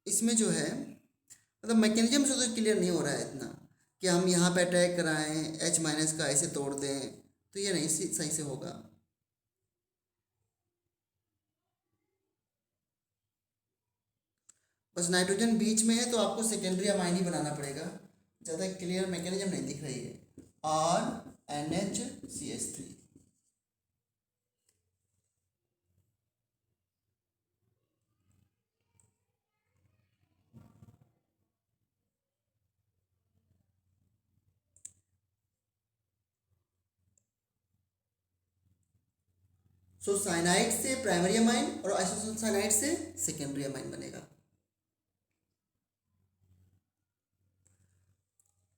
इसमें जो है मतलब मैकेनिज्म से तो क्लियर नहीं हो रहा है इतना कि हम यहाँ पे अटैक कराएं H माइनस का ऐसे तोड़ दें, तो ये नहीं सही से होगा। बस नाइट्रोजन बीच में है तो आपको सेकेंडरी अमाइन ही बनाना पड़ेगा, ज़्यादा क्लियर मैकेनिज्म नहीं दिख रही है। RNHCH3 सो साइनाइड से प्राइमरी अमाइन और आइसोसाइनाइड से सेकेंडरी अमाइन बनेगा।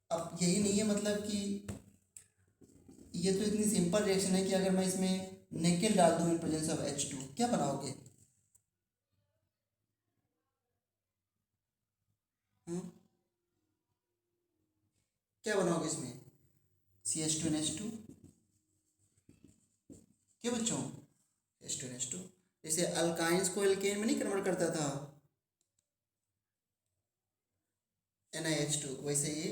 अब यही नहीं है मतलब कि ये तो इतनी सिंपल रिएक्शन है कि अगर मैं इसमें निकेल डाल दूं इन प्रेजेंस ऑफ H2 क्या बनाओगे? क्या बनाओगे इसमें? CH2NH2 क्या बच्चों? H2NH2 जैसे अल्काइंस को एल्केन में नहीं कन्वर्ट करता था NiH2, वैसे ये